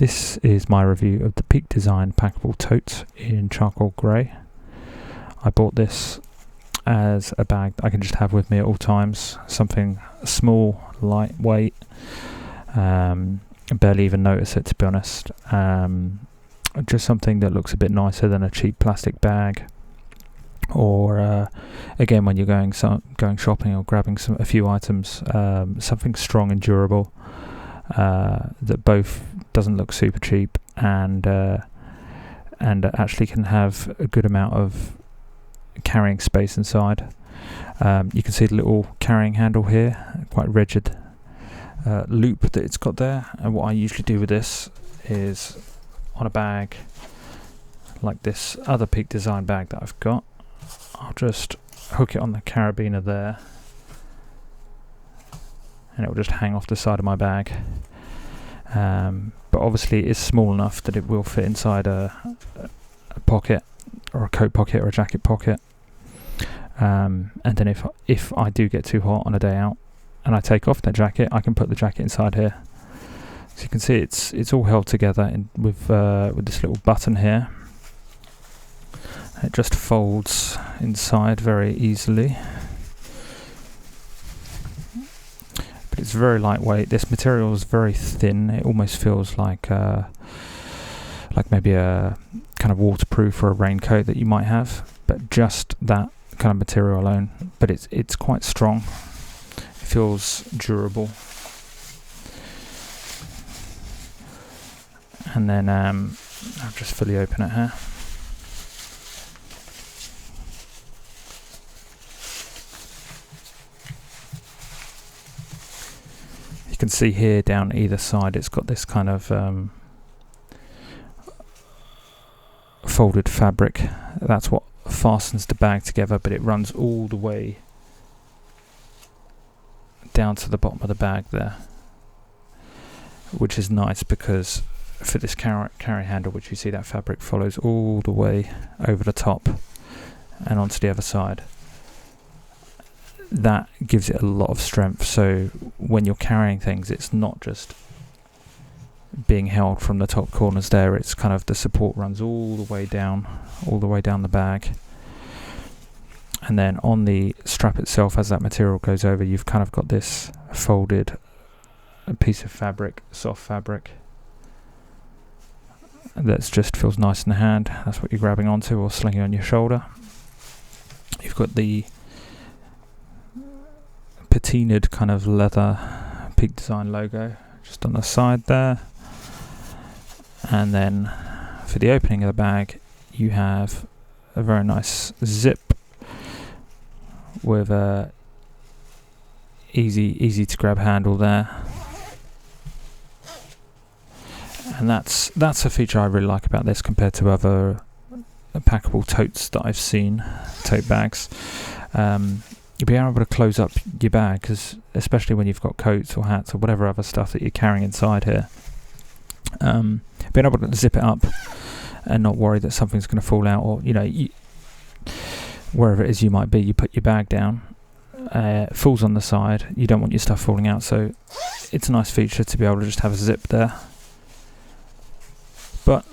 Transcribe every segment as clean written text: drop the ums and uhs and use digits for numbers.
This is my review of the Peak Design Packable Tote in charcoal grey. I bought this as a bag that I can just have with me at all times. Something small, lightweight, barely even notice it, to be honest. Just something that looks a bit nicer than a cheap plastic bag. Or again, when you're going shopping or grabbing a few items, something strong and durable that both doesn't look super cheap and actually can have a good amount of carrying space inside. You can see the little carrying handle here, quite rigid loop that it's got there. And what I usually do with this is on a bag like this other Peak Design bag that I've got, I'll just hook it on the carabiner there and it will just hang off the side of my bag. But obviously it's small enough that it will fit inside a pocket, or a coat pocket, or a jacket pocket. And then if I do get too hot on a day out and I take off that jacket, I can put the jacket inside here. So you can see it's all held together with this little button here. It just folds inside very easily. But it's very lightweight. This material is very thin. It almost feels like maybe a kind of waterproof or a raincoat that you might have, but just that kind of material alone. But it's quite strong. It feels durable. And then I'll just fully open it here. You can see here down either side it's got this kind of folded fabric. That's what fastens the bag together, but it runs all the way down to the bottom of the bag there, which is nice because for this carry handle, which you see that fabric follows all the way over the top and onto the other side. That gives it a lot of strength, so when you're carrying things, it's not just being held from the top corners there, it's kind of the support runs all the way down the bag. And then on the strap itself, as that material goes over, you've kind of got this folded piece of fabric, soft fabric, that just feels nice in the hand. That's what you're grabbing onto or slinging on your shoulder. You've got the patinaed kind of leather Peak Design logo just on the side there. And then for the opening of the bag, you have a very nice zip with a easy to grab handle there. And that's a feature I really like about this compared to other packable totes that I've seen, tote bags. You'll be able to close up your bag, because especially when you've got coats or hats or whatever other stuff that you're carrying inside here, being able to zip it up and not worry that something's going to fall out, or wherever it is you might be, you put your bag down, it falls on the side, you don't want your stuff falling out, so it's a nice feature to be able to just have a zip there. But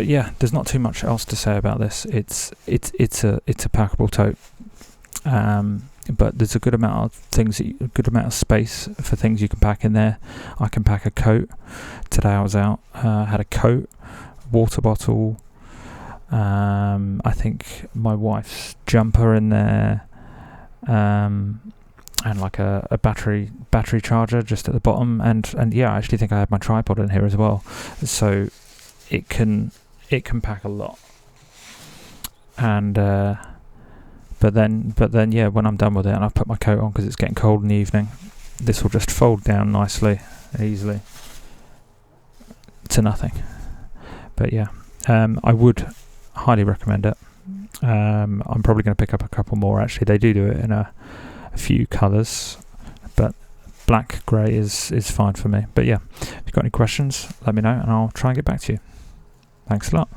yeah, there's not too much else to say about this. It's a packable tote. But there's a good amount of things, a good amount of space for things you can pack in there. I can pack a coat. Today I was out, had a coat, water bottle, I think my wife's jumper in there, and like a battery charger just at the bottom, and yeah, I actually think I had my tripod in here as well. So it can pack a lot. And But then, yeah, when I'm done with it and I've put my coat on because it's getting cold in the evening, this will just fold down nicely and easily to nothing. But yeah, I would highly recommend it. I'm probably going to pick up a couple more, actually. They do it in a few colours, but black, grey is fine for me. But yeah, if you've got any questions, let me know and I'll try and get back to you. Thanks a lot.